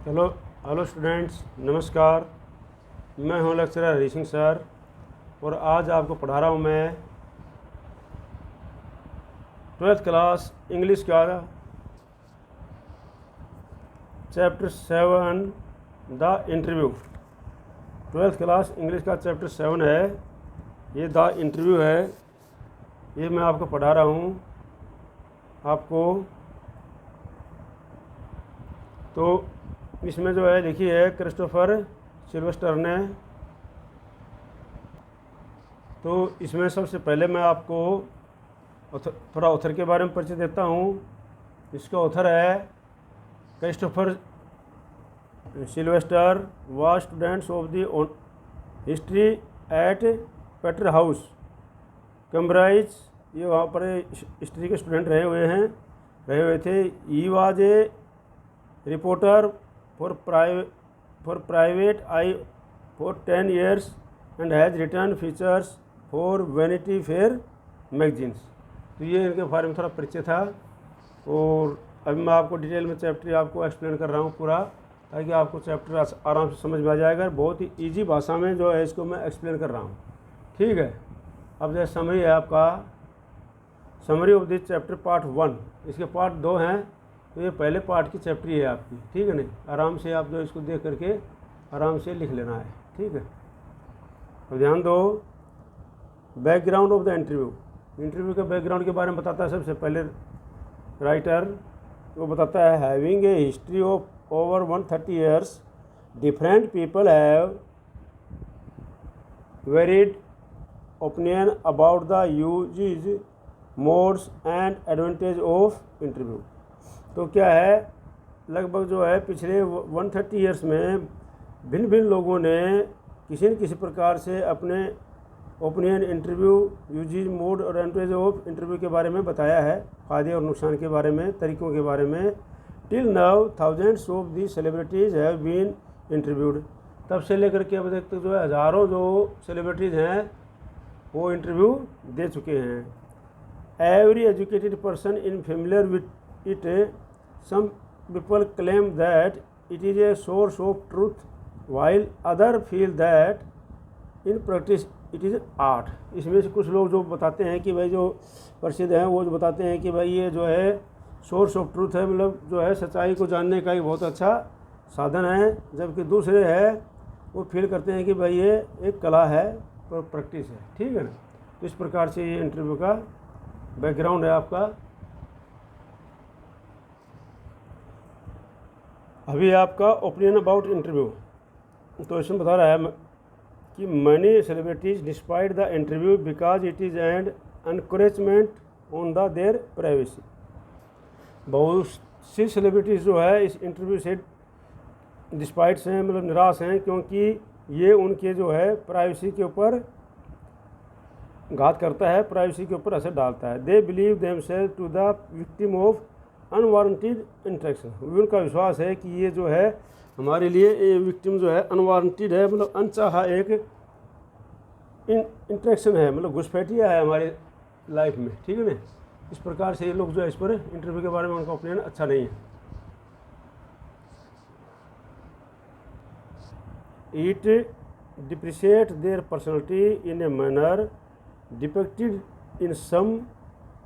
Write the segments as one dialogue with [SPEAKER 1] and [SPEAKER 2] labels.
[SPEAKER 1] Hello hello students, नमस्कार। मैं हूं लेक्चरर हरी सिंह सर और आज आपको पढ़ा रहा हूं मैं 12th क्लास इंग्लिश का chapter 7 the interview. 12th class English का चैप्टर 7 है, ये द इंटरव्यू है। ये मैं आपको पढ़ा रहा हूं आपको। तो इसमें जो है लिखी है क्रिस्टोफर सिल्वेस्टर ने। तो इसमें सबसे पहले मैं आपको थोड़ा ऑथर के बारे में परिचय देता हूँ। इसका ऑथर है Christopher Sylvester was students of the history at Peter House Cambridge. ये वहाँ पर हिस्ट्री के स्टूडेंट रहे हुए थे। He was a reporter for private eye for 10 years and has written features for Vanity Fair magazines। तो ये इनके बारे में थोड़ा परिचय था और अभी मैं आपको डिटेल में चैप्टर आपको एक्सप्लेन कर रहा हूँ पूरा, ताकि आपको चैप्टर आराम से समझ में आ जाएगा। बहुत ही इजी भाषा में जो है इसको मैं एक्सप्लेन कर रहा हूँ, ठीक है। अब जैसे समरी है आपका, summary of this chapter part 1। इसके पार्ट 2 हैं, तो ये पहले पार्ट की चैप्टर ही है आपकी, ठीक है। नहीं, आराम से आप जो इसको देख करके आराम से लिख लेना है, ठीक है। तो ध्यान दो, background of the interview. Interview के बैकग्राउंड के बारे में बताता है सबसे पहले राइटर। वो बताता है having a history of over 130 years different people have varied opinion about the uses modes and advantage of interview. तो क्या है, लगभग जो है पिछले 130 ईयर्स में भिन्न भिन्न लोगों ने किसी न किसी प्रकार से अपने ओपिनियन इंटरव्यू यूजेस मोड और एडवांटेज ऑफ इंटरव्यू के बारे में बताया है, फ़ायदे और नुकसान के बारे में, तरीक़ों के बारे में। Till now thousands of the celebrities have been interviewed. तब से लेकर के अब तक जो है हज़ारों जो सेलिब्रिटीज़ हैं वो इंटरव्यू दे चुके हैं। Every educated person in familiar with it. Some people claim that it is a source of truth, while others feel that in practice it is art। इसमें से कुछ लोग जो बताते हैं कि भाई जो प्रसिद्ध हैं वो जो बताते हैं कि भाई ये जो है सोर्स ऑफ ट्रूथ है, मतलब जो है सच्चाई को जानने का एक बहुत अच्छा साधन है, जबकि दूसरे है वो फील करते हैं कि भाई ये एक कला है और प्रैक्टिस है, ठीक है ना। तो इस प्रकार से ये इंटरव्यू का बैकग्राउंड है आपका। अभी आपका ओपिनियन अबाउट इंटरव्यू। तो इसमें बता रहा है कि many celebrities despite the interview because it is and encouragement on the their privacy. बहुत सी सेलिब्रिटीज़ जो है इस इंटरव्यू से डिस्पाइट से मतलब निराश हैं, क्योंकि ये उनके जो है प्राइवेसी के ऊपर घात करता है, प्राइवेसी के ऊपर असर डालता है। They believe themselves to the victim of unwarranted interaction. उनका विश्वास है कि ये जो है हमारे लिए ये विक्टिम जो है अनवारंटेड है, मतलब अनचाहा एक इंट्रैक्शन है, मतलब घुसपैठिया है हमारे लाइफ में, ठीक है ना। इस प्रकार से ये लोग जो है इस पर इंटरव्यू के बारे में उनका ओपिनियन अच्छा नहीं है। It depreciate their personality in a manner depicted in some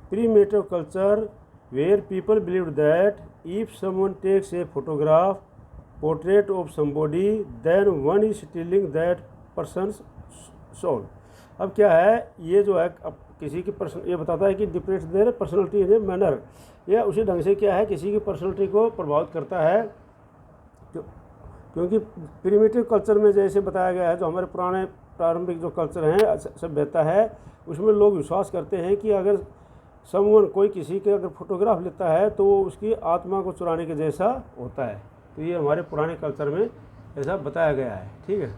[SPEAKER 1] primitive culture where people believe that if someone takes a portrait of somebody, then one is stealing that person's soul। अब क्या है, ये जो है अब किसी की ये बताता है कि depress there personality in a manner, यह उसी ढंग से क्या है किसी की पर्सनैलिटी को प्रभावित करता है, क्योंकि प्रिमिटिव कल्चर में जैसे बताया गया है, जो हमारे पुराने प्रारंभिक जो कल्चर हैं सभ्यता है, उसमें लोग विश्वास करते हैं कि अगर समवन कोई किसी के अगर फोटोग्राफ लेता है तो वो उसकी आत्मा को चुराने के जैसा होता है। तो ये हमारे पुराने कल्चर में ऐसा बताया गया है, ठीक है।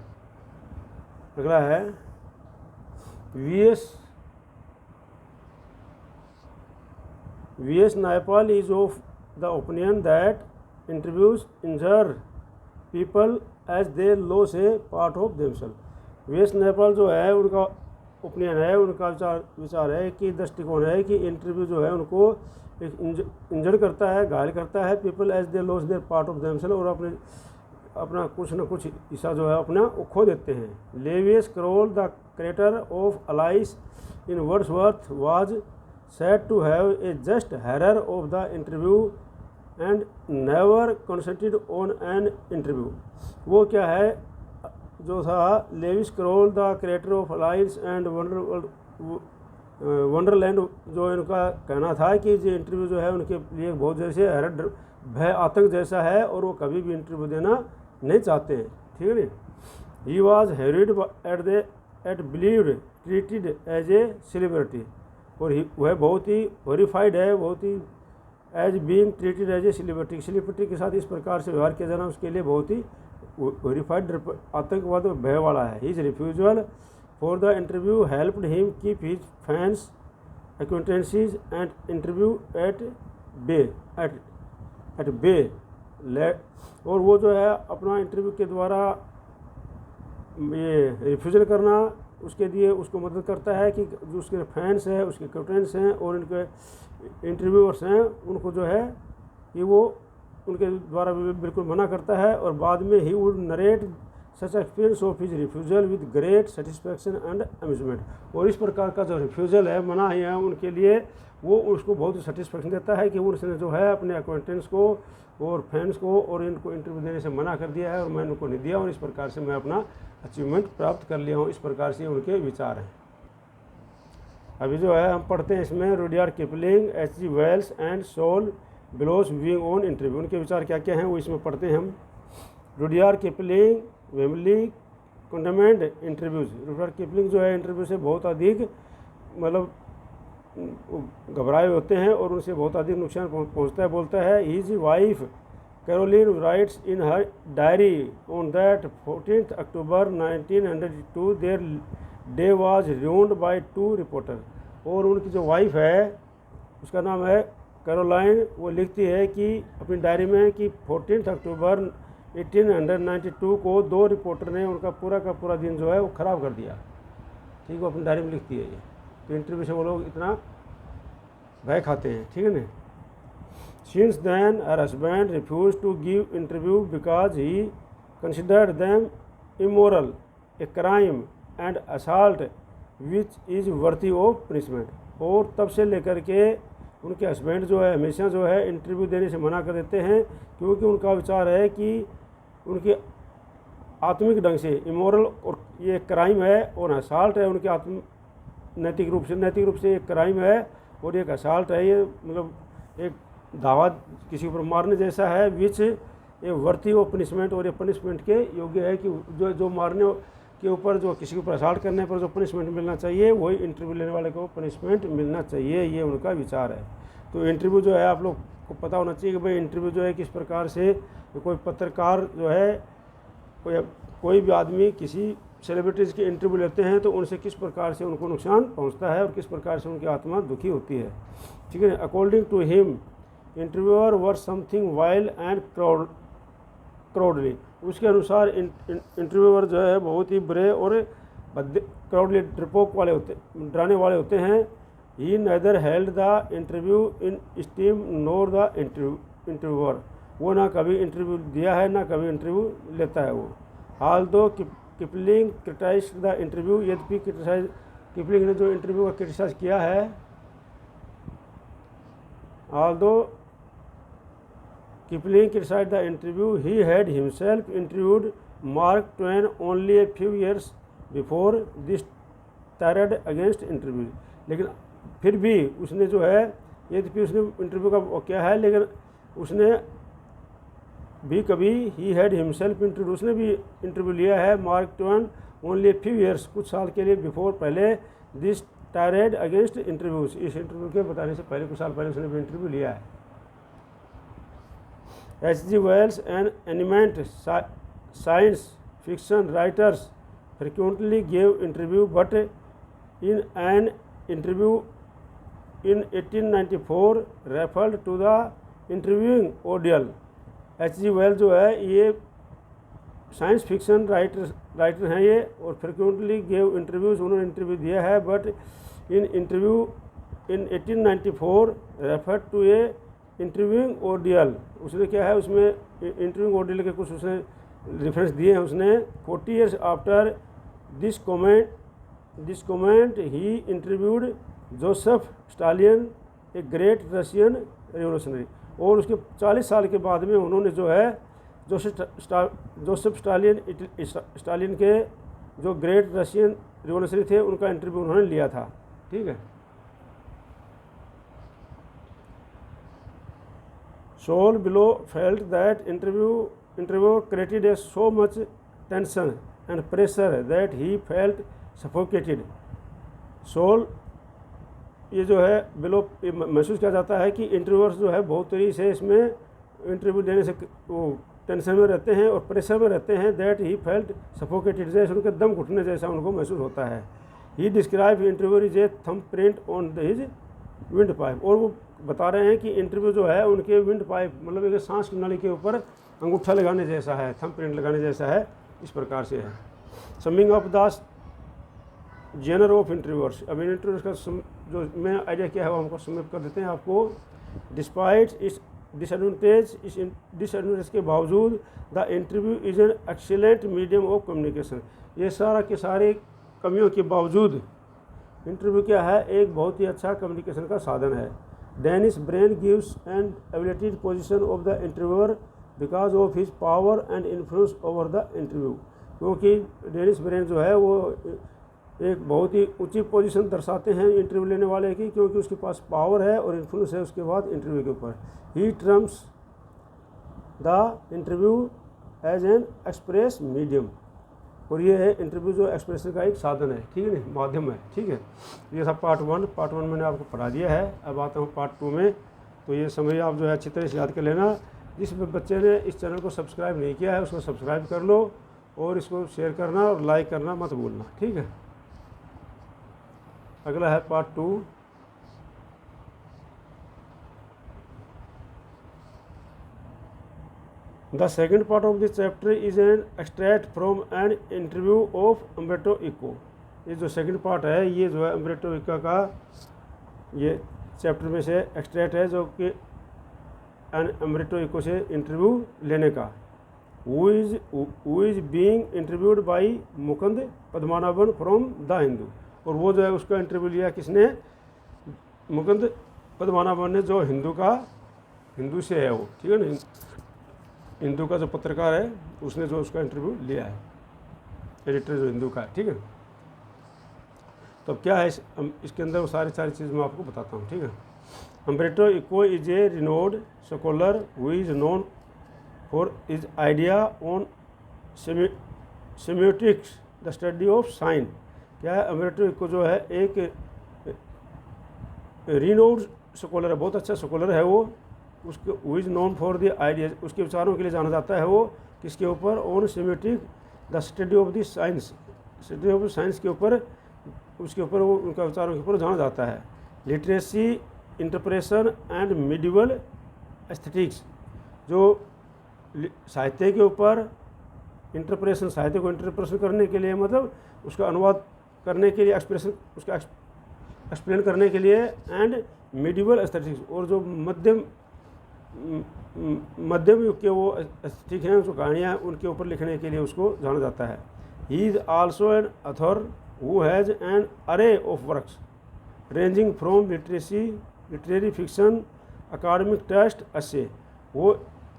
[SPEAKER 1] अगला है V S Naipaul is of the opinion that interviews injure people as they loss a part of themselves. V S Naipaul जो है उनका ओपिनियन है, उनका विचार है कि दृष्टिकोण है कि इंटरव्यू जो है उनको इंजर्ड करता है, घायल करता है। People as they loss their part of themselves, और अपने अपना कुछ न कुछ हिस्सा जो है अपना वो खो देते हैं। Lewis Carroll the creator of Alice in Wordsworth was said to have a just horror of the interview and never consented on an interview। वो क्या है जो था Lewis Carroll the creator of Alice and Wonderland, जो इनका कहना था कि जो इंटरव्यू जो है उनके लिए बहुत जैसे हरड़ भय आतंक जैसा है और वो कभी भी इंटरव्यू देना नहीं चाहते हैं, ठीक है ना। He was horrid at believed treated as a celebrity, और वह बहुत ही हॉरिफाइड है, बहुत ही as being treated as a celebrity के साथ इस प्रकार से व्यवहार किया जाना उसके लिए बहुत ही हॉरिफाइड आतंकवाद भय वाला है। His refusal for the interview helped him keep his fans acquaintances and interview at bay और वो जो है अपना इंटरव्यू के द्वारा ये रिफ्यूज़ल करना उसके लिए उसको मदद करता है कि जो उसके फैंस हैं, उसके एक्वेंटेंस हैं और उनके इंटरव्यूअर्स हैं, उनको जो है कि वो उनके द्वारा बिल्कुल मना करता है। और बाद में he would narrate such experience of his refusal with great satisfaction and amusement, और इस प्रकार का जो रिफ्यूज़ल है, मना है उनके लिए, वो उसको बहुत सेटिस्फैक्शन देता है कि उसने जो है अपने एक्वेंटेंस को और फैंस को और इनको इंटरव्यू देने से मना कर दिया है और मैंने उनको नहीं दिया और इस प्रकार से मैं अपना अचीवमेंट प्राप्त कर लिया हूँ। इस प्रकार से उनके विचार हैं। अभी जो है हम पढ़ते हैं इसमें Rudyard Kipling, H.G. Wells and Saul Bellows viewing on interview, उनके विचार क्या क्या हैं वो इसमें पढ़ते हैं हम। Rudyard Kipling Wembley condemned interviews, Rudyard Kipling जो है इंटरव्यू से बहुत अधिक मतलब घबराए होते हैं और उनसे बहुत अधिक नुकसान पहुंचता है। बोलता है his wife Caroline writes in her diary on that 14 October 1902 their day was ruined by 2 reporter, और उनकी जो वाइफ है उसका नाम है कैरोलाइन, वो लिखती है कि अपनी डायरी में कि 14 अक्टूबर 1892 को 2 रिपोर्टर ने उनका पूरा का पूरा दिन जो है वो ख़राब कर दिया। ठीक है, वो अपनी डायरी में लिखती है ये, तो इंटरव्यू से वो लोग इतना भय खाते हैं, ठीक है ना। Since then her husband refuse to give interview because he considered them immoral, a crime and assault which is worthy of punishment, और तब से लेकर के उनके हस्बैंड जो है हमेशा जो है इंटरव्यू देने से मना कर देते हैं, क्योंकि उनका विचार है कि उनके आत्मिक ढंग से इमोरल और ये क्राइम है और असॉल्ट है, उनके नैतिक रूप से एक क्राइम है और एक असॉल्ट है, ये मतलब एक धावा किसी ऊपर मारने जैसा है, विच ये वर्थी ऑफ पनिशमेंट, और ये पनिशमेंट के योग्य है कि जो मारने के ऊपर जो किसी के ऊपर असॉल्ट करने पर जो पनिशमेंट मिलना चाहिए वही इंटरव्यू लेने वाले को पनिशमेंट मिलना चाहिए, ये उनका विचार है। तो इंटरव्यू जो है आप लोग को पता होना चाहिए कि भाई इंटरव्यू जो है किस प्रकार से कोई पत्रकार जो है कोई भी आदमी किसी सेलिब्रिटीज़ के इंटरव्यू लेते हैं तो उनसे किस प्रकार से उनको नुकसान पहुंचता है और किस प्रकार से उनकी आत्मा दुखी होती है, ठीक है। According to him interviewer were something wild and crudely, उसके अनुसार इंटरव्यूअर जो है बहुत ही बुरे और क्राउडली डरपोक वाले होते डराने वाले होते हैं। He neither held the interview in esteem nor the interviewer, वो ना कभी इंटरव्यू दिया है ना कभी इंटरव्यू लेता है वो। हाल दो किपलिंग क्रिटिसाइज द इंटरव्यू, यद्यपि किपलिंग ने जो इंटरव्यू का क्रिटिसाइज किया है, हाल दो Kipling criticized the interview, he had himself interviewed Mark Twain only a few years before this tirade against interview, लेकिन फिर भी उसने जो है यद्यपि उसने इंटरव्यू का क्या है लेकिन उसने भी कभी ही हैड हिमसेल्फ इंटरव्यू, उसने भी इंटरव्यू लिया है mark Twain only few years, कुछ साल के लिए बिफोर पहले दिस tirade अगेंस्ट इंटरव्यूज, इस इंटरव्यू के बताने से पहले कुछ साल पहले उसने भी इंटरव्यू लिया है। H.G. Wells and eminent science fiction writers frequently gave interview, but in an interview in 1894 referred to the interviewing ordeal। H.G. Wells जो है ये साइंस फिक्शन राइटर हैं ये, और फ्रिक्वेंटली गेव इंटरव्यूज़, उन्होंने इंटरव्यू दिया है, but in interview in 1894 refer to a interviewing ordeal, उसने क्या है उसमें इंटरव्यूइंग ऑर्डियल के कुछ उसने रेफरेंस दिए हैं उसने। 40 years after this comment he interviewed Joseph Stalin a great Russian revolutionary. और उसके 40 साल के बाद में उन्होंने जो है जोसेफ स्टालिन के जो ग्रेट रशियन रिवोल्यूशनरी थे उनका इंटरव्यू उन्होंने लिया था। ठीक है। Saul below felt that interview created so much tension and pressure that he felt suffocated. Saul ये जो है बिलो महसूस किया जाता है कि इंटरव्यूअर्स जो है बहुत तरीके से इसमें इंटरव्यू देने से वो टेंशन में रहते हैं और प्रेशर में रहते हैं। दैट ही फेल्ट सफोकेटेड, जैसे उनके दम घुटने जैसा उनको महसूस होता है। He describe interview is a thumb print on his windpipe. और वो बता रहे हैं कि इंटरव्यू जो है उनके विंड पाइप मतलब एक सांस की नली के ऊपर अंगूठा लगाने जैसा है, थंब प्रिंट लगाने जैसा है, इस प्रकार से है। Summing of the genre of interviewers. अब इंटरव्यूअर्स का जो मैं आइडिया क्या है वो हमको समिट कर देते हैं आपको। डिस्पाइट इस डिसएडवांटेज के बावजूद the interview is an excellent medium of communication. ये सारा के सारे कमियों के बावजूद इंटरव्यू क्या है, एक बहुत ही अच्छा कम्युनिकेशन का साधन है। Denis Brian gives an exalted position of the interviewer because of his power and influence over the interview. क्योंकि डेनिस ब्रेन जो है वो एक बहुत ही ऊंची पोजीशन दर्शाते हैं इंटरव्यू लेने वाले की, क्योंकि उसके पास पावर है और इन्फ्लुएंस है उसके बाद इंटरव्यू के ऊपर। He terms the interview as an express medium. और ये है इंटरव्यू जो एक्सप्रेशन का एक साधन है, ठीक है ना, माध्यम है। ठीक है, ये था पार्ट वन मैंने आपको पढ़ा दिया है। अब आता हूँ पार्ट 2 में। तो ये समझिए आप जो है अच्छी तरह से याद कर लेना। जिस बच्चे ने इस चैनल को सब्सक्राइब नहीं किया है उसको सब्सक्राइब कर लो और इसको शेयर करना और लाइक करना मत भूलना। ठीक है, अगला है part 2। The second part of this chapter is an extract from an interview of Umberto Eco. ये जो सेकेंड पार्ट है ये जो है अम्ब्रेटो इको का ये चैप्टर में से एक्सट्रैक्ट है, जो कि एन अम्ब्रेटो इको से इंटरव्यू लेने का। Who is being interviewed by Mukund Padmanabhan from the Hindu. और वो जो है उसका इंटरव्यू लिया किसने, मुकुंद पद्मनाभन ने, जो हिंदू से है वो। ठीक है ना, हिंदू का जो पत्रकार है उसने जो उसका इंटरव्यू लिया है, एडिटर जो हिंदू का है। ठीक है, तो अब क्या है इसके अंदर वो सारी चीज़ मैं आपको बताता हूँ। ठीक है, Umberto Eco is a renowned scholar who is known for his idea on semiotics the study of sign. क्या है, अम्ब्रेटो इको जो है एक रिनोड स्कॉलर है, बहुत अच्छा स्कॉलर है वो। उसके who is known for the ideas, उसके विचारों के लिए जाना जाता है वो। किसके ऊपर, on सेमियोटिक the study of the science, study of science के ऊपर, उसके ऊपर वो उनका विचारों के ऊपर जाना जाता है। Literacy interpretation and medieval aesthetics, जो साहित्य के ऊपर इंटरप्रेशन, साहित्य को इंटरप्रेशन करने के लिए मतलब उसका अनुवाद करने के लिए, एक्सप्रेशन उसका एक्सप्लेन करने के लिए, एंड मिडिवल एस्थेटिक्स, और जो मध्यम युग के वो एस्थेटिक हैं, जो कहानियाँ हैं उनके ऊपर लिखने के लिए उसको जाना जाता है। He is also an author who has an array of works ranging from literary fiction, academic text essay. वो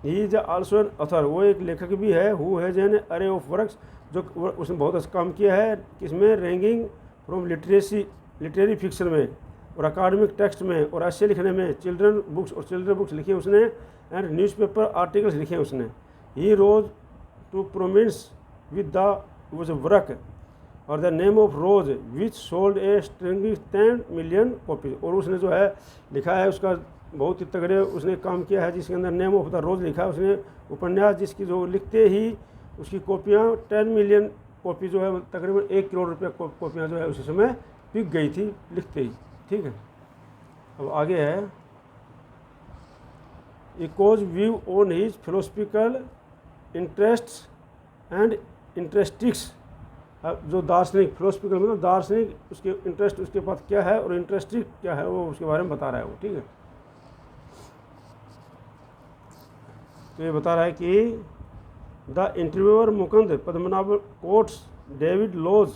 [SPEAKER 1] he is also an author, वो एक लेखक भी है। Who has an array of works, जो उसने बहुत अच्छा काम किया है किसमें, रेंजिंग फ्रॉम लिटरेरी फिक्शन में और अकाडमिक टेक्स्ट में और ऐसे लिखने में, चिल्ड्रन बुक्स लिखी उसने, एंड न्यूज़पेपर आर्टिकल्स लिखे उसने। He rose to prominence with the was work और the name of rose which sold a string 10 million copies. और उसने जो है लिखा है उसका बहुत ही तगड़े उसने काम किया है, जिसके अंदर नेम ऑफ द रोज लिखा है उसने, उपन्यास जिसकी जो लिखते ही उसकी कॉपियाँ 10 मिलियन कॉपी जो है तकरीबन 1 करोड़ रुपये कॉपियाँ जो है उसी समय बिक गई थी लिखते ही। ठीक है, अब आगे है Eco's view on his philosophical interests and interests. अब जो दार्शनिक, फिलोसफिकल मतलब दार्शनिक, उसके इंटरेस्ट उसके पास क्या है और इंटरेस्टिक क्या है वो उसके बारे में बता रहा है वो। ठीक है, तो ये बता रहा है कि the interviewer Mukund Padmanabhan quotes David Lodge.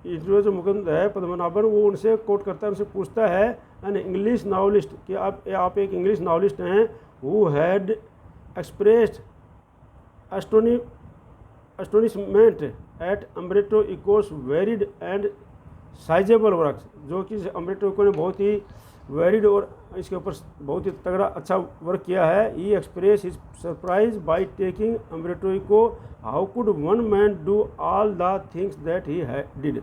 [SPEAKER 1] Interviewer जो मुकुंद है पद्मनाभन, वो उनसे कोट करता है, उनसे पूछता है एन इंग्लिश नावलिस्ट कि आप एक इंग्लिश नावलिस्ट हैं, who had expressed astonishment at Umberto Eco's varied and sizeable works, जो कि अम्बर्टो इको ने बहुत ही वेरिड और इसके ऊपर बहुत ही तगड़ा अच्छा वर्क किया है। He express his surprise by taking Umberto Eco, how could one man do all the things that he did.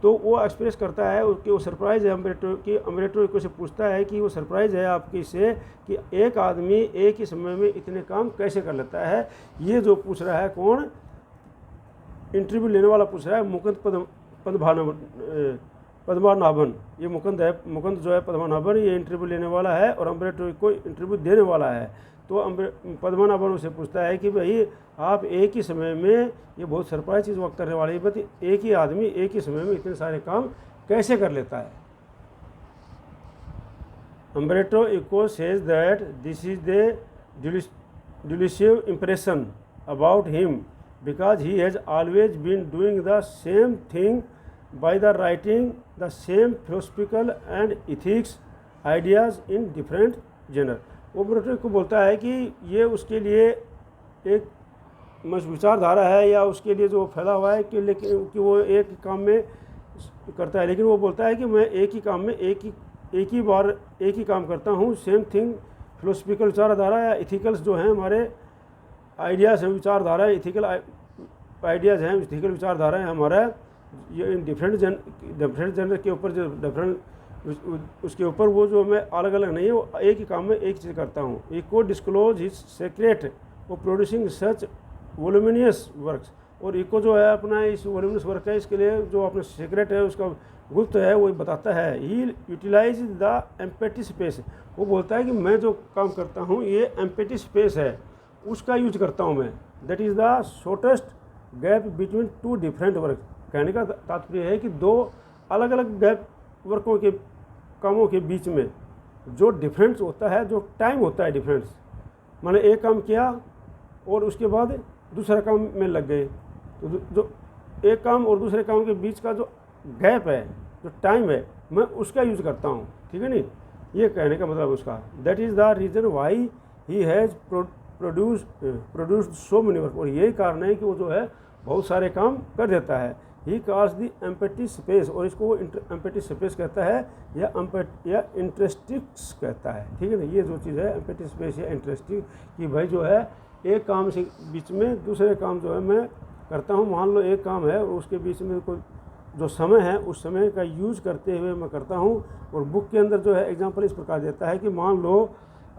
[SPEAKER 1] तो वो एक्सप्रेस करता है कि वो सरप्राइज़ है अम्बर्टो इको से पूछता है कि वो सरप्राइज़ है आपकी से कि एक आदमी एक ही समय में इतने काम कैसे कर लेता है। ये जो पूछ रहा है कौन, इंटरव्यू लेने वाला पूछ रहा है मुकुंद पद्मनाभन। ये मुकुंद जो है पद्मनाभन, ये इंटरव्यू लेने वाला है और अम्बर्टो को इंटरव्यू देने वाला है। तो पद्मनाभन उसे पूछता है कि भाई आप एक ही समय में, ये बहुत सरप्राइज चीज़ वक्त करने वाली है, एक ही आदमी एक ही समय में इतने सारे काम कैसे कर लेता है। Umberto Eco says that this is the delusive impression about him because he has always been doing the same thing by the writing the same philosophical and ethics ideas in different genre। वो Umberto को बोलता है कि ये उसके लिए एक विचारधारा है या उसके लिए जो फैला हुआ है कि लेकिन कि वो एक ही काम में करता है, लेकिन वो बोलता है कि मैं एक ही काम में एक ही बार एक ही काम करता हूँ। सेम थिंग फिलोसफिकल विचारधारा या इथिकल्स जो हैं हमारे आइडियाज़ हैं, विचारधारा इथिकल आइडियाज़ हैं, इथिकल विचारधारा है हमारा, ये डिफरेंट जनर के ऊपर जो डिफरेंट उसके ऊपर वो जो मैं अलग अलग नहीं है, वो एक ही काम में एक चीज़ करता हूँ। इको डिस्क्लोज हिज सीक्रेट वो प्रोड्यूसिंग सच वोल्यूमिनियस वर्क्स। और इको जो है अपना इस वोल्यूमिनियस वर्क है, इसके लिए जो अपना सीक्रेट है उसका गुप्त है वो बताता है। ही यूटिलाइज द एम्पैथी स्पेस, वो बोलता है कि मैं जो काम करता हूँ ये एम्पैथी स्पेस है उसका यूज करता हूँ मैं। That is the shortest gap between two different work. कहने का तात्पर्य है कि दो अलग अलग गैप वर्कों के कामों के बीच में जो डिफरेंस होता है, जो टाइम होता है डिफरेंस, मैंने एक काम किया और उसके बाद दूसरा काम में लग गए, तो जो एक काम और दूसरे काम के बीच का जो गैप है, जो टाइम है, मैं उसका यूज़ करता हूँ। ठीक है नहीं, ये कहने का मतलब उसका। That is the reason why he has produced so many work. और यही कारण है कि वो जो है बहुत सारे काम कर देता है। He calls the empathy space, और इसको वो एम्पैथी स्पेस कहता है या इंटरेस्टिक्स कहता है। ठीक है ना, ये जो चीज़ है एम्पैथी स्पेस या इंटरेस्टिक, कि भाई जो है एक काम से बीच में दूसरे काम जो है मैं करता हूँ। मान लो एक काम है और उसके बीच में कोई जो समय है उस समय का यूज़ करते हुए मैं करता हूँ। और बुक के अंदर जो है एग्जांपल इस प्रकार देता है कि मान लो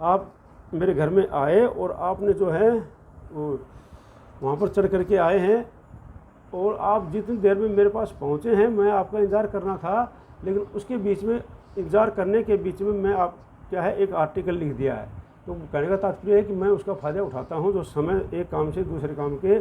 [SPEAKER 1] आप मेरे घर में आए और आपने जो है वहाँ पर चढ़ करके आए हैं और आप जितनी देर में मेरे पास पहुँचे हैं, मैं आपका इंतज़ार करना था, लेकिन उसके बीच में इंतज़ार करने के बीच में मैं आप क्या है एक आर्टिकल लिख दिया है। तो कहने का तात्पर्य है कि मैं उसका फ़ायदा उठाता हूँ, जो समय एक काम से दूसरे काम के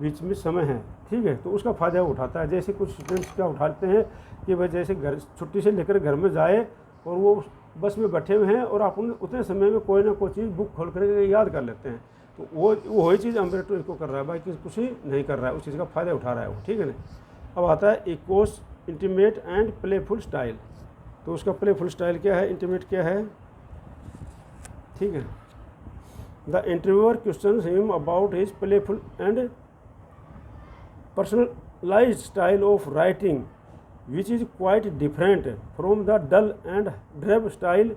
[SPEAKER 1] बीच में समय है, ठीक है, तो उसका फ़ायदा उठाता है। जैसे कुछ स्टूडेंट्स क्या उठाते हैं कि भाई जैसे घर छुट्टी से लेकर घर में जाए और वो बस में बैठे हुए हैं और आप उतने समय में कोई ना कोई चीज़ बुक खोल कर याद कर लेते हैं। तो वो वही चीज़ अम्बर्टो इको कर रहा है, बाकी कुछ ही नहीं कर रहा है, उस चीज़ का फ़ायदा उठा रहा है वो। ठीक है ना। अब आता है Eeco intimate and playful style. तो उसका प्लेफुल स्टाइल क्या है, इंटीमेट क्या है, ठीक है। The interviewer questions him about his playful and personalized style of writing which is quite different from the dull and drab style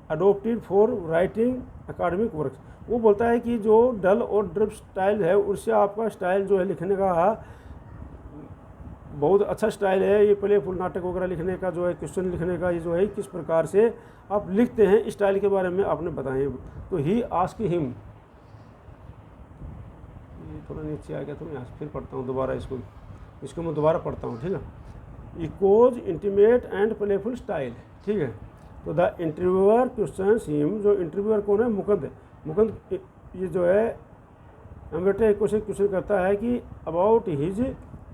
[SPEAKER 1] adopted for writing academic works। वो बोलता है कि जो डल और ड्रब स्टाइल है उससे आपका स्टाइल जो है लिखने का बहुत अच्छा स्टाइल है। ये प्लेफुल नाटक वगैरह लिखने का जो है, क्वेश्चन लिखने का, ये जो है किस प्रकार से आप लिखते हैं इस स्टाइल के बारे में आपने बताएं। तो ही आस्क हिम, थोड़ा नीचे आ गया तो मैं यहाँ से फिर पढ़ता हूँ दोबारा, इसको मैं दोबारा पढ़ता हूँ, ठीक है। Echoes intimate and playful style, ठीक है। तो द इंटरव्यूअर क्वेश्चंस हिम, जो इंटरव्यूअर कौन है, मुकुंद ये जो है अम्बर्टो इको से क्वेश्चन करता है कि about his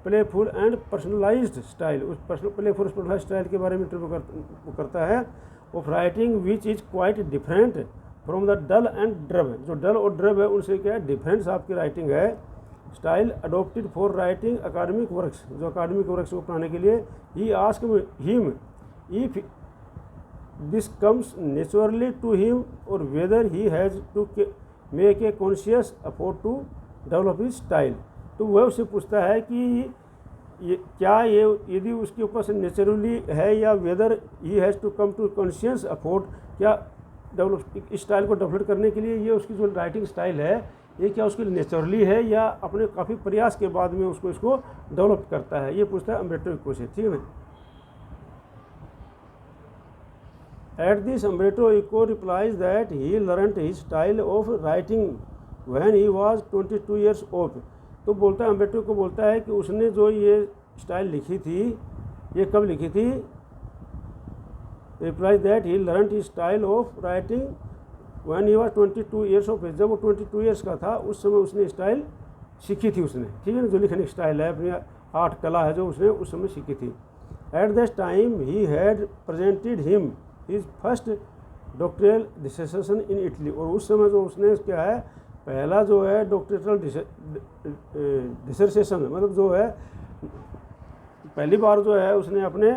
[SPEAKER 1] playful and personalized style, उस प्लेफुल पर्सनलाइज्ड स्टाइल के बारे में इंटरव्यू करता है। Of writing which is quite different from the dull and drab, जो डल और ड्रब है उनसे क्या है डिफरेंस आपकी राइटिंग है। Style adopted for writing academic works, जो अकाडमिक वर्क्स को पढ़ाने के लिए। He ask him if this comes naturally to him और whether he has to make a conscious effort to develop his style. तो वह उससे पूछता है कि ये क्या ये यदि उसके ऊपर से नेचुरली है या whether he has to come to conscious effort, क्या डेवलप स्टाइल को डेवलप करने के लिए ये उसकी जो राइटिंग स्टाइल है ये क्या उसकी नेचुरली है या अपने काफ़ी प्रयास के बाद में उसको इसको डेवलप करता है, ये पूछता है अम्ब्रेटो इको से। ठीक है ना। At this Umberto Eco replies that he learned his style of writing when he was 22 years old. तो बोलता है अम्ब्रेटो को बोलता है कि उसने जो ये स्टाइल लिखी थी ये कब लिखी थी। Replies that he learned his style of writing when he was 22 years of age, जब वो 22 ईयर्स का था उस समय उसने स्टाइल सीखी थी उसने। ठीक है ना, जो लिखने की स्टाइल है अपनी आर्ट कला है जो उसने उस समय सीखी थी। At this time he had presented him his first doctoral dissertation in Italy, और उस समय जो उसने क्या है पहला जो है डॉक्टरल डिसर्टेशन मतलब जो है पहली बार जो है उसने अपने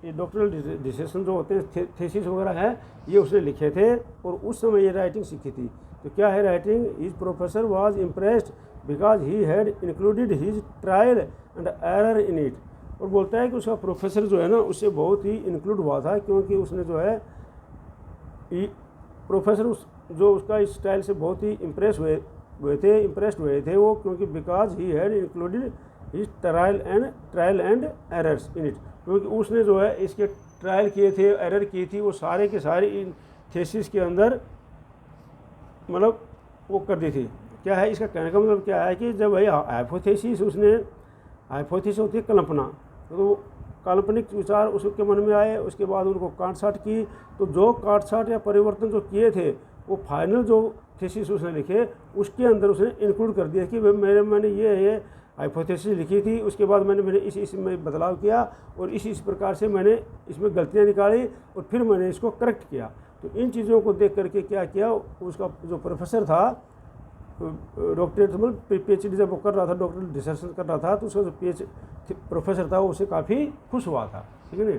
[SPEAKER 1] ये डॉक्टरल डिसर्टेशन जो होते हैं थीसिस वगैरह है ये उसने लिखे थे और उस समय ये राइटिंग सीखी थी। तो क्या है writing, his professor was impressed because he had included his trial and error in it. और बोलता है कि उसका प्रोफेसर जो है ना उससे बहुत ही इंक्लूड हुआ था क्योंकि उसने जो है प्रोफेसर जो उसका इस स्टाइल से बहुत ही इम्प्रेस्ड हुए थे वो, क्योंकि because he had included his trial and errors in it, क्योंकि उसने जो है इसके ट्रायल किए थे एरर की थी वो सारे के सारे इन थेसिस के अंदर मतलब वो कर दी थी। क्या है इसका कहने का मतलब क्या है कि जब भाई हाइपोथेसिस उसने हाइपोथेसिस होती है कल्पना, तो काल्पनिक विचार उसके मन में आए उसके बाद उनको काट छाट की, तो जो काट छाट या परिवर्तन जो किए थे वो फाइनल जो थीसिस उसने लिखे उसके अंदर उसने इंक्लूड कर दिया कि मैंने ये हाइपोथेसिस लिखी थी, उसके बाद मैंने इसमें बदलाव किया और इस प्रकार से मैंने इसमें गलतियाँ निकाली और फिर मैंने इसको करेक्ट किया। तो इन चीज़ों को देख करके क्या किया उसका जो प्रोफेसर था डॉक्टरेट मतलब PhD जब वो कर रहा था डॉक्टरल डिसर्टेशन कर रहा था तो उसका जो प्रोफेसर था उससे काफ़ी खुश हुआ था। ठीक है ना।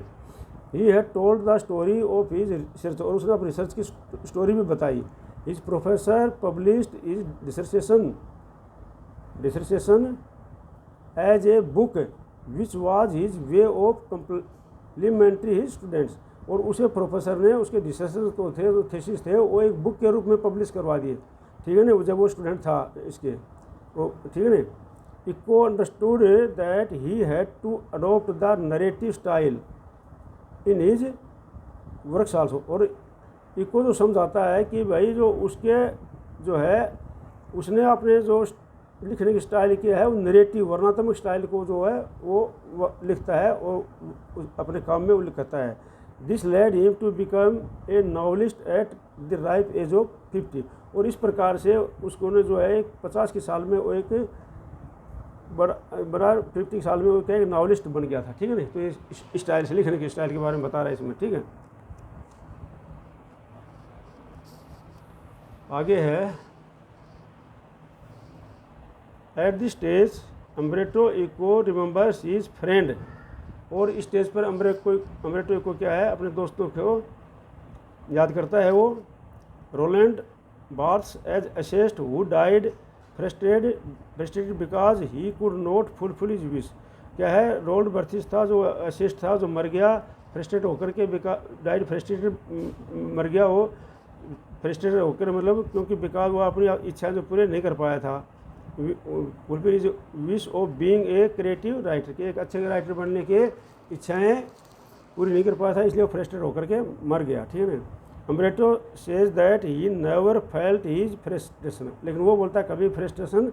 [SPEAKER 1] He had told the story of his research, और उसने अपनी रिसर्च की स्टोरी भी बताई। His professor published his dissertation as a book which was his way of complimentary his students, और उसे प्रोफेसर ने उसके डिसर्टेशन तो थे जो थीसिस थे वो एक बुक के रूप में पब्लिश करवा दिए। ठीक है ना, जब वो स्टूडेंट था इसके वो। ठीक है ना। Eco understood that he had to adopt the narrative style in his works also, और इको जो समझाता है कि भाई जो उसके जो है उसने अपने जो लिखने की स्टाइल किया है वो नरेटिव वर्णनात्मक स्टाइल को जो है वो लिखता है और अपने काम में वो लिखता है। This led him to become a novelist at the ripe age of 50, और इस प्रकार से उसको ने जो है 50 के साल में वो एक बड़ा 50 साल में वो क्या एक नॉवलिस्ट बन गया था। ठीक है ना। तो ये स्टाइल से लिखने के स्टाइल के बारे में बता रहा है इसमें। ठीक है। आगे है at this stage Umberto Eco remembers his friend, और इस स्टेज पर अम्ब्रेटो इको क्या है अपने दोस्तों को याद करता है। वो Roland Barthes as assist who died frustrated because he could not fulfil his wish. क्या है रोल्ड बर्थिस था जो असेस्ट था जो मर गया फ्रस्ट्रेट होकर के, डाइड फ्रस्ट्रेटेड मर गया वो फ्रस्ट्रेटेड होकर मतलब क्योंकि बिकॉज वो अपनी इच्छा जो पूरे नहीं कर पाया था। Fulfil his wish of being a creative writer, के एक अच्छे राइटर बनने के इच्छाएँ पूरी नहीं कर पाया था इसलिए फ्रस्ट्रेट होकर के मर गया। ठीक है ना। Umberto says that he never felt his frustration, लेकिन वो बोलता है कभी फ्रस्ट्रेशन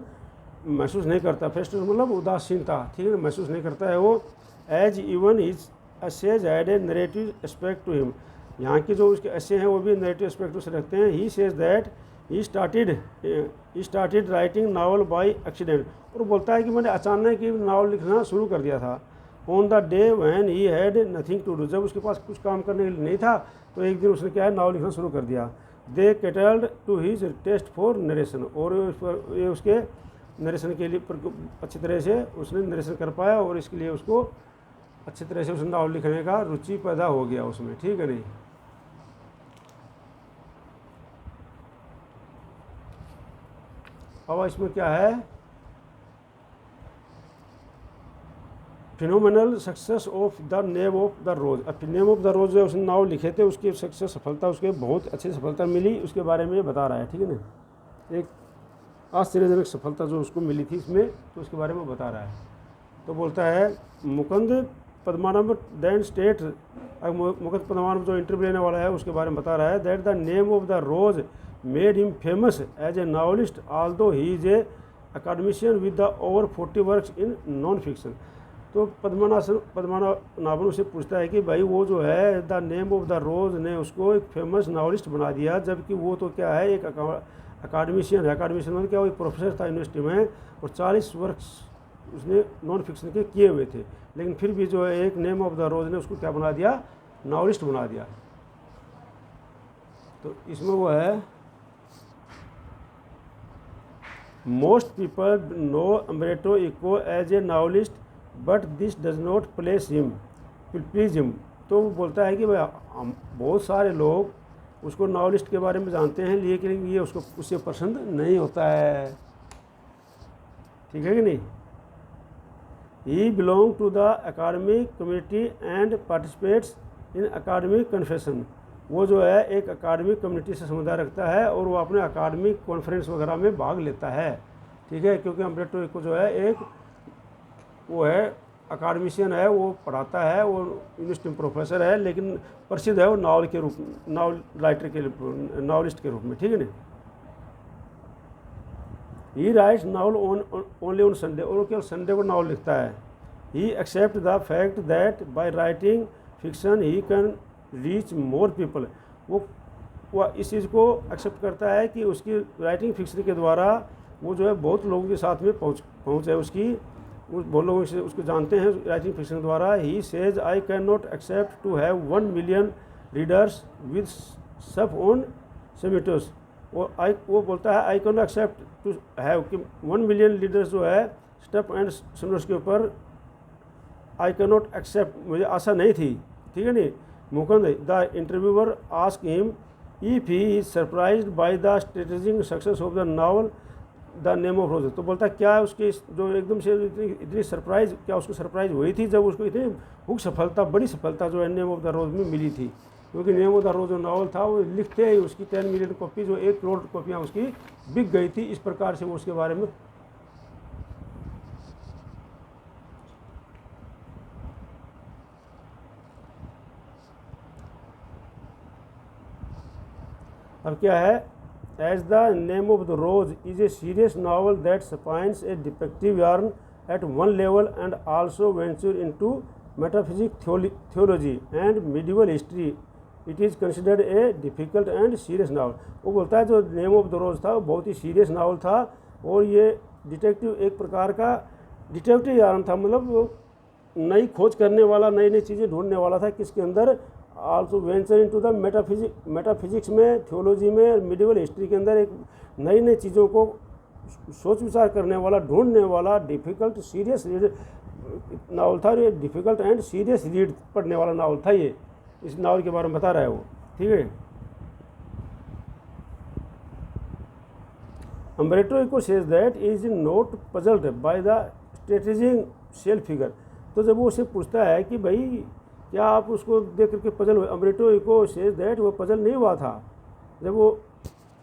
[SPEAKER 1] महसूस नहीं करता। फ्रस्ट्रेशन मतलब उदासीनता। ठीक है ना, महसूस नहीं करता है वो। As even his essays had a narrative aspect to him, यहाँ की जो उसके एसे हैं वो भी नरेटिव एस्पेक्ट उसे रखते हैं। He says that he started writing novel by accident, और बोलता है कि मैंने अचानक ही नावल लिखना शुरू कर दिया था। On the day when he had nothing to do, जब उसके पास कुछ काम करने के लिए नहीं था तो एक दिन उसने क्या है नावल लिखना शुरू कर दिया। They catered to his taste for narration, और ये उसके नरेशन के लिए अच्छी तरह से उसने नरेशन कर पाया, और इसके लिए उसको अच्छी तरह से उस नावल लिखने का रुचि पैदा हो गया उसमें, ठीक है नहीं। अब इसमें क्या है, phenomenal success of the name of the rose. अब नेम ऑफ द रोज जो उसने नावल लिखे थे उसकी सक्सेस सफलता, उसके बहुत अच्छी सफलता मिली, उसके बारे में ये बता रहा है, ठीक है ना। एक आश्चर्यजनक सफलता जो उसको मिली थी इसमें, तो उसके बारे में बता रहा है। तो बोलता है मुकुंद पद्मानभ देन स्टेट, मुकुंद पद्मानभ जो इंटरव्यू लेने वाला है उसके बारे में बता रहा है, that the name of the rose made him famous as a novelist although he is a academician with the over 40 works in non fiction. तो पद्मनाभन उसे पूछता है कि भाई वो जो है द नेम ऑफ द रोज ने उसको एक फेमस नावलिस्ट बना दिया, जबकि वो तो क्या है एक अकाडमिशियन है। अकाडमिशियन मतलब क्या, वो एक प्रोफेसर था यूनिवर्सिटी में, और 40 वर्क्स उसने नॉन फिक्शन के किए हुए थे, लेकिन फिर भी जो है एक नेम ऑफ द रोज ने उसको क्या बना दिया, नावलिस्ट बना दिया। तो इसमें वो है, most people know Umberto Eco as a novelist but this does not place him please him. तो वो बोलता है कि भाई बहुत सारे लोग उसको नावलिस्ट के बारे में जानते हैं, लेकिन ये उसको उससे पसंद नहीं होता है, ठीक है कि नहीं। He belong to the academic community and participates in academic confession. वो जो है एक अकाडमिक कम्युनिटी से समुदाय रखता है, और वो अपने अकाडमिक कॉन्फ्रेंस वगैरह में भाग लेता है, ठीक है। क्योंकि अम्ब्रेटो इको जो है एक वो है अकाडमिशियन है, वो पढ़ाता है, वो यूनिवर्सिटी में प्रोफेसर है, लेकिन प्रसिद्ध है वो नावल के रूप, नावल राइटर के नावलिस्ट के रूप में, ठीक है ना। He writes novel only on Sunday, और केवल संडे को नावल लिखता है। He accept the fact that by writing fiction he can reach more people. वो इस चीज़ को एक्सेप्ट करता है कि उसकी राइटिंग फिक्शन के द्वारा वो जो है बहुत लोगों के साथ में पहुँच है उसकी, बहुत लोग उसको जानते हैं राइटिंग फिक्शन द्वारा। He says I can not accept to have 1 million readers with sub on Semites. वो बोलता है I can not accept to have कि 1 मिलियन लीडर्स जो है स्टेप एंड सेमिटोस के ऊपर, आई कैन नॉट एक्सेप्ट, मुझे आशा नहीं थी, ठीक है नहीं। Mukund the interviewer ask him if he is surprised bye the strategic success of the novel the name of रोज। तो बोलता क्या उसकी जो एकदम से इतनी सरप्राइज, क्या उसको सरप्राइज हुई थी जब उसको इतनी हुक सफलता, बड़ी सफलता जो है नेम ऑफ द रोज में मिली थी। क्योंकि नेम ऑफ द रोज जो नावल था वो लिखते ही उसकी 10 मिलियन कॉपी, जो 1 करोड़ कॉपियाँ उसकी बिक गई थी। इस प्रकार से वो उसके बारे में अब क्या है, as the name of the rose is a serious novel that spins a detective yarn at one level and also venture into metaphysic theology and medieval history, it is considered a difficult and serious novel. वो बोलता है जो name of the रोज था वो बहुत ही serious novel था, और ये डिटेक्टिव एक प्रकार का डिटेक्टिव यार्न था, मतलब वो नई खोज करने वाला, नई नई चीज़ें ढूंढने वाला था, किसके अंदर, also venture into the metaphysics में, थियोलॉजी में, मिडिवल हिस्ट्री के अंदर एक नई नई चीज़ों को सोच विचार करने वाला, ढूंढने वाला, डिफ़िकल्ट सीरियस रीड नावल था। ये डिफ़िकल्ट एंड सीरियस रीड पढ़ने वाला नावल था। ये इस नावल के बारे में बता रहा है वो, ठीक है। Umberto Eco says that is not puzzled by the strategic self figure. तो जब वो उसे पूछता है कि भाई क्या आप उसको देख करके पजल हुए, अम्ब्रेटो इको सेज दैट वो पजल नहीं हुआ था। जब वो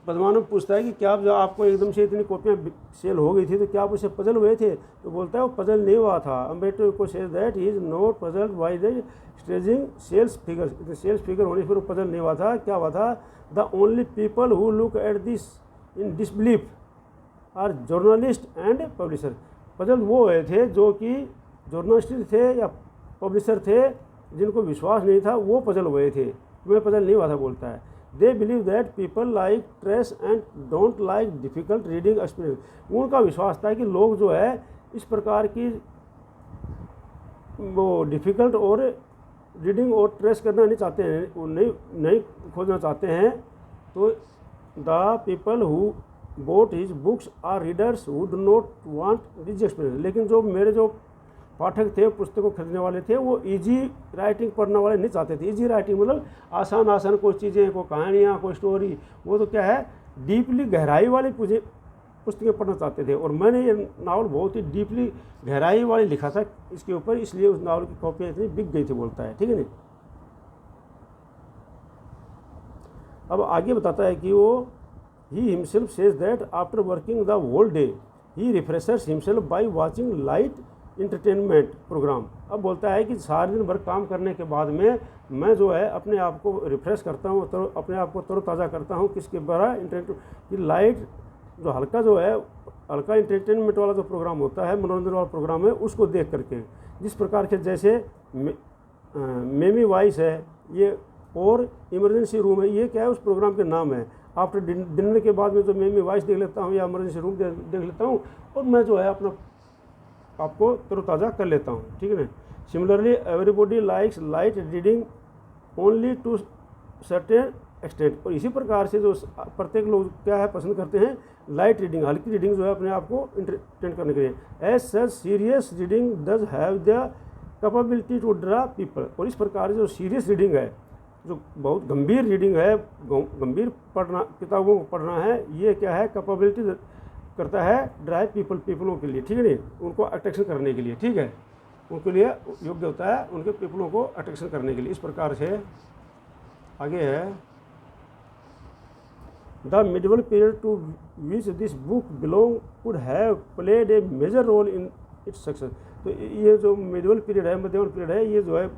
[SPEAKER 1] पद्मानभ पूछता है कि क्या आप, जब आपको एकदम से इतनी कॉपियाँ सेल हो गई थी तो क्या आप उससे पजल हुए थे, तो बोलता है वो पजल नहीं हुआ था। Umberto Eco says that he is not puzzled by the staggering sales figure. Sales figure होने पर वो पजल नहीं हुआ था। क्या हुआ था, the only people who look at this in disbelief are journalist and publisher. Puzzle वो हुए थे जो कि जर्नलिस्ट थे या पब्लिशर थे, जिनको विश्वास नहीं था, वो पजल हुए थे, तुम्हें पजल नहीं हुआ था, बोलता है। They believe that people like trace and don't like difficult reading experience. उनका विश्वास था कि लोग जो है इस प्रकार की वो डिफ़िकल्ट और रीडिंग और ट्रेस करना नहीं चाहते हैं, वो नहीं खोजना चाहते हैं, तो the people who bought his books are readers who do not want this experience. लेकिन जो मेरे जो पाठक थे, पुस्तक को खरीदने वाले थे, वो इजी राइटिंग पढ़ने वाले नहीं चाहते थे। इजी राइटिंग मतलब आसान आसान कोई चीज़ें, कोई कहानियाँ, कोई स्टोरी, वो तो क्या है डीपली गहराई वाली पुस्तकें पढ़ना चाहते थे। और मैंने ये नावल बहुत ही डीपली गहराई वाली लिखा था इसके ऊपर, इसलिए उस नावल की कॉपियाँ इतनी बिक गई थी, बोलता है, ठीक है नहीं। अब आगे बताता है कि वो he himself says that after working the whole day he refreshers himself by watching light entertainment programme. अब बोलता है कि सारे दिन भर काम करने के बाद में मैं जो है अपने आप को रिफ्रेश करता हूँ, अपने आप को तरोताज़ा करता हूँ किसके द्वारा, इंटरटेन की लाइट जो हल्का जो है हल्का इंटरटेनमेंट वाला जो प्रोग्राम होता है, मनोरंजन वाला प्रोग्राम है, उसको देख करके। जिस प्रकार के जैसे मेमी वॉइस है ये, और इमरजेंसी रूम है, ये क्या है उस प्रोग्राम के नाम है। आफ्टर डिनर के बाद में जो मेमी वॉइस देख लेता हूँ या इमरजेंसी रूम देख लेता हूँ, और मैं जो है अपना आपको तरोताज़ा कर लेता हूँ, ठीक है ना। Similarly everybody likes light reading only to certain extent. और इसी प्रकार से जो प्रत्येक लोग क्या है पसंद करते हैं लाइट रीडिंग, हल्की रीडिंग जो है अपने आप को इंटरटेन करने के लिए। As such serious reading does have the capability to draw people. और इस प्रकार जो सीरियस रीडिंग है, जो बहुत गंभीर रीडिंग है, गंभीर पढ़ना, किताबों को पढ़ना है, ये क्या है कैपेबिलिटी करता है ड्राइव पीपलों के लिए, ठीक है नहीं, उनको अट्रैक्शन करने के लिए, ठीक है, उनके लिए योग्य होता है उनके पीपलों को अट्रैक्शन करने के लिए। इस प्रकार से आगे है the medieval period to which this book belong could have played a major role in its success. तो ये जो मिडिवल पीरियड है, मध्यवर्ग पीरियड है, ये जो है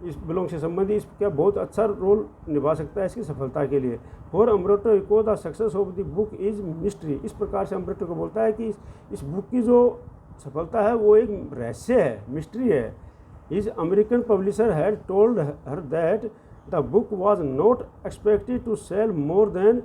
[SPEAKER 1] इस बिलोंग से संबंधित इसका बहुत अच्छा रोल निभा सकता है इसकी सफलता के लिए। For Umberto Eco the success of the book is mystery. इस प्रकार से अम्ब्रोटो को बोलता है कि इस बुक की जो सफलता है वो एक रहस्य है, मिस्ट्री है। His American publisher had told her that the book was not expected to sell more than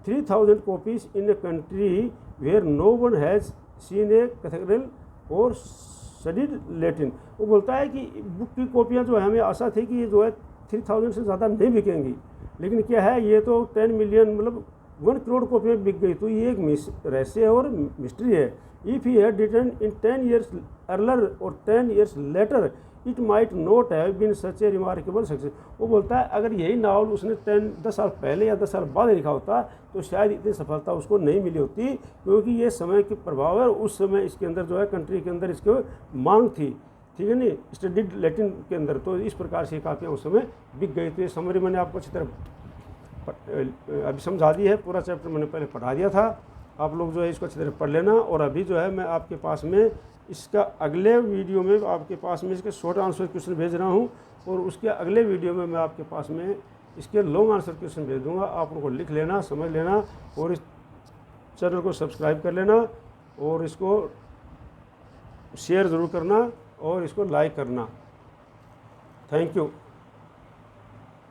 [SPEAKER 1] 3000 copies in a country where no one has seen a cathedral और स्टडीड लैटिन। वो बोलता है कि बुक की कॉपियाँ जो है हमें आशा थी कि ये जो है 3000 से ज़्यादा नहीं बिकेंगी, लेकिन क्या है ये तो 10 मिलियन मतलब 1 करोड़ कॉपियाँ बिक गई। तो ये एक रहस्य और मिस्ट्री है। If he had written in 10 years earlier और 10 years later it might not have been such a remarkable success. वो बोलता है अगर यही नावल उसने 10 साल पहले या 10 साल बाद लिखा होता तो शायद इतनी सफलता उसको नहीं मिली होती, क्योंकि ये समय के प्रभाव है। उस समय इसके अंदर जो है कंट्री के अंदर इसकी मांग थी, ठीक है नहीं, स्टडीड लैटिन के अंदर। तो इस प्रकार से कापियाँ उस समय बिक गई। तो ये समरी मैंने आपको अच्छी तरह अभी समझा दी है, पूरा चैप्टर मैंने पहले पढ़ा दिया था। आप लोग जो है इसको अच्छी तरह पढ़ लेना। और अभी जो है मैं आपके पास में इसका अगले वीडियो में आपके पास में इसके शॉर्ट आंसर क्वेश्चन भेज रहा हूं, और उसके अगले वीडियो में मैं आपके पास में इसके लॉन्ग आंसर क्वेश्चन भेज दूंगा। आप उनको लिख लेना, समझ लेना, और इस चैनल को सब्सक्राइब कर लेना, और इसको शेयर ज़रूर करना, और इसको लाइक करना। Thank you.